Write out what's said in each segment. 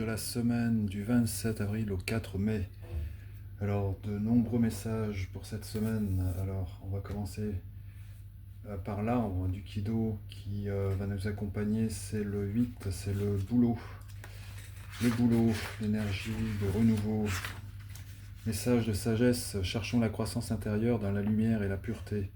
la semaine du 27 avril au 4 mai. Alors, de nombreux messages pour cette semaine. Alors, on va commencer par l'arbre du Kido qui va nous accompagner. C'est le 8, c'est le boulot. Le boulot, l'énergie de renouveau. Message de sagesse, cherchons la croissance intérieure dans la lumière et la pureté.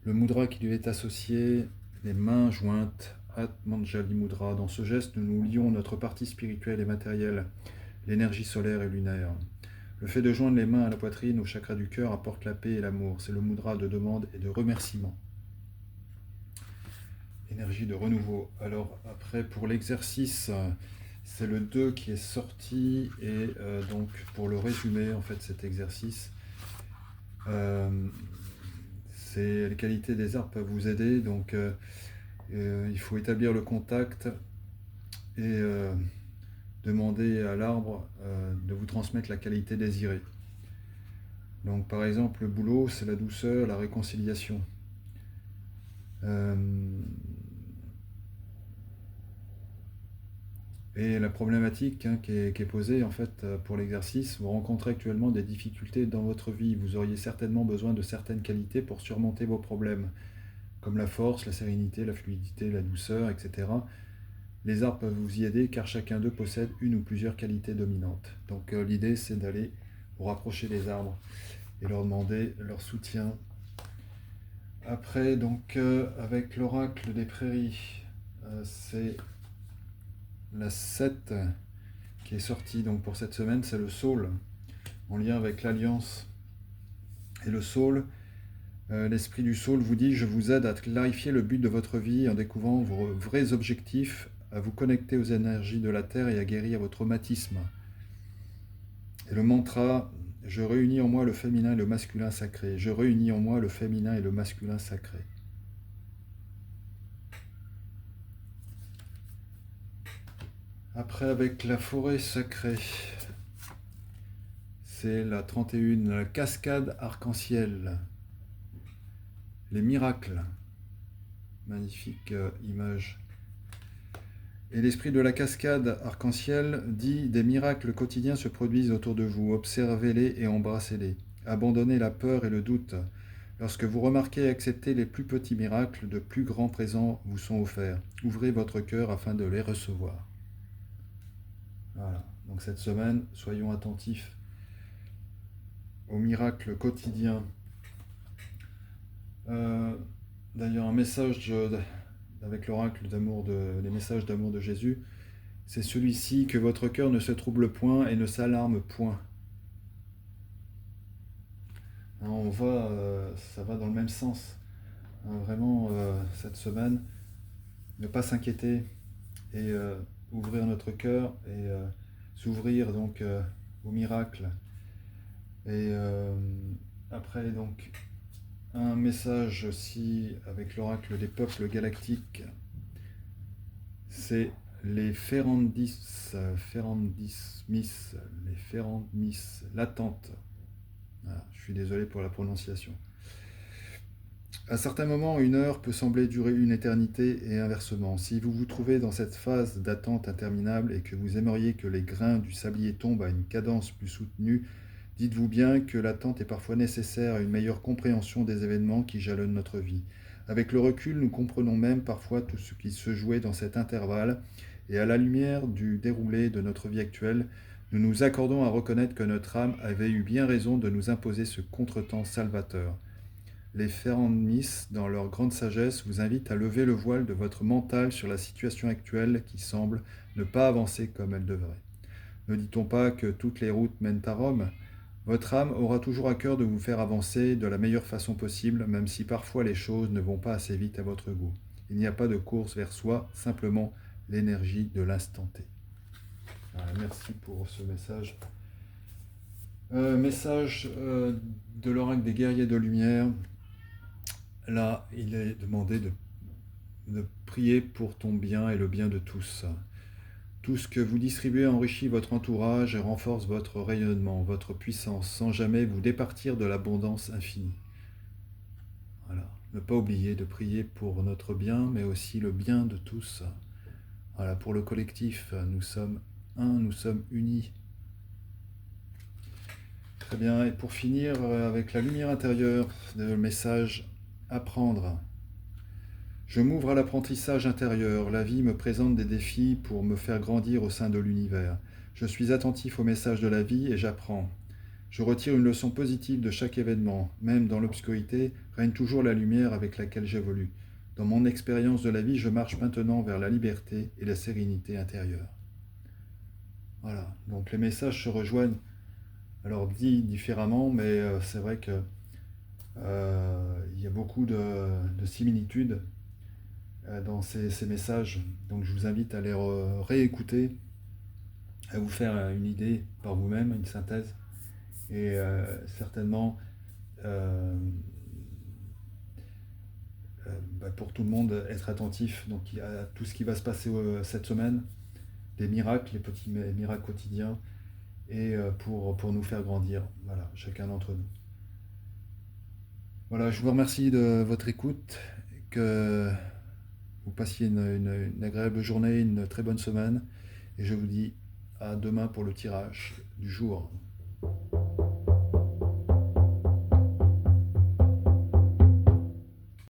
Le mudra qui lui est associé, les mains jointes, Atmanjali Mudra. Dans ce geste, nous lions notre partie spirituelle et matérielle, l'énergie solaire et lunaire. Le fait de joindre les mains à la poitrine, au chakra du cœur, apporte la paix et l'amour. C'est le mudra de demande et de remerciement. Énergie de renouveau. Alors après, pour l'exercice, c'est le 2 qui est sorti. Et donc, pour le résumer, en fait, cet exercice, c'est les qualités des arbres peuvent vous aider. Donc, il faut établir le contact et demander à l'arbre de vous transmettre la qualité désirée. Donc par exemple, le boulot, c'est la douceur, la réconciliation. Et la problématique qui est posée en fait pour l'exercice, vous rencontrez actuellement des difficultés dans votre vie. Vous auriez certainement besoin de certaines qualités pour surmonter vos problèmes, comme la force, la sérénité, la fluidité, la douceur, etc. Les arbres peuvent vous y aider car chacun d'eux possède une ou plusieurs qualités dominantes. Donc l'idée c'est d'aller vous rapprocher des arbres et leur demander leur soutien. Après, donc avec l'oracle des prairies, c'est la 7 qui est sortie donc, pour cette semaine, c'est le saule, en lien avec l'alliance. Et le saule, l'esprit du saule vous dit: je vous aide à clarifier le but de votre vie en découvrant vos vrais objectifs, à vous connecter aux énergies de la terre et à guérir vos traumatismes. Et le mantra: je réunis en moi le féminin et le masculin sacré. Je réunis en moi le féminin et le masculin sacré. Après, avec la forêt sacrée, c'est la 31, la cascade arc-en-ciel. Les miracles. Magnifique image. Et l'esprit de la cascade arc-en-ciel dit: des miracles quotidiens se produisent autour de vous. Observez-les et embrassez-les. Abandonnez la peur et le doute. Lorsque vous remarquez et acceptez les plus petits miracles, de plus grands présents vous sont offerts. Ouvrez votre cœur afin de les recevoir. Voilà. Donc cette semaine, soyons attentifs aux miracles quotidiens. D'ailleurs, un message avec l'oracle d'amour les messages d'amour de Jésus, c'est celui-ci: que votre cœur ne se trouble point et ne s'alarme point. Hein, ça va dans le même sens. Hein, vraiment, cette semaine, ne pas s'inquiéter et ouvrir notre cœur et s'ouvrir donc au miracle. Et après, donc, un message aussi avec l'oracle des peuples galactiques, c'est les Ferrandismis, l'attente. Voilà, je suis désolé pour la prononciation. À certains moments, une heure peut sembler durer une éternité et inversement. Si vous vous trouvez dans cette phase d'attente interminable et que vous aimeriez que les grains du sablier tombent à une cadence plus soutenue, dites-vous bien que l'attente est parfois nécessaire à une meilleure compréhension des événements qui jalonnent notre vie. Avec le recul, nous comprenons même parfois tout ce qui se jouait dans cet intervalle, et à la lumière du déroulé de notre vie actuelle, nous nous accordons à reconnaître que notre âme avait eu bien raison de nous imposer ce contretemps salvateur. Les Ferrandmis, dans leur grande sagesse, vous invitent à lever le voile de votre mental sur la situation actuelle qui semble ne pas avancer comme elle devrait. Ne dit-on pas que toutes les routes mènent à Rome ? Votre âme aura toujours à cœur de vous faire avancer de la meilleure façon possible, même si parfois les choses ne vont pas assez vite à votre goût. Il n'y a pas de course vers soi, simplement l'énergie de l'instant T. Voilà, merci pour ce message. Message de l'oracle des guerriers de lumière. Là, il est demandé de prier pour ton bien et le bien de tous. Tout ce que vous distribuez enrichit votre entourage et renforce votre rayonnement, votre puissance, sans jamais vous départir de l'abondance infinie. Voilà. Ne pas oublier de prier pour notre bien, mais aussi le bien de tous. Voilà, pour le collectif, nous sommes un, nous sommes unis. Très bien, et pour finir avec la lumière intérieure, le message apprendre. Je m'ouvre à l'apprentissage intérieur. La vie me présente des défis pour me faire grandir au sein de l'univers. Je suis attentif aux messages de la vie et j'apprends. Je retire une leçon positive de chaque événement. Même dans l'obscurité, règne toujours la lumière avec laquelle j'évolue. Dans mon expérience de la vie, je marche maintenant vers la liberté et la sérénité intérieure. Voilà, donc les messages se rejoignent, alors dit différemment, mais c'est vrai que il y a beaucoup de similitudes dans ces messages. Donc je vous invite à les réécouter, à vous faire une idée par vous-même, une synthèse, et certainement euh, pour tout le monde être attentif donc, à tout ce qui va se passer cette semaine, les miracles, les petits miracles quotidiens, et pour nous faire grandir, voilà, chacun d'entre nous. Voilà, je vous remercie de votre écoute, que vous passiez une agréable journée, une très bonne semaine, et je vous dis à demain pour le tirage du jour.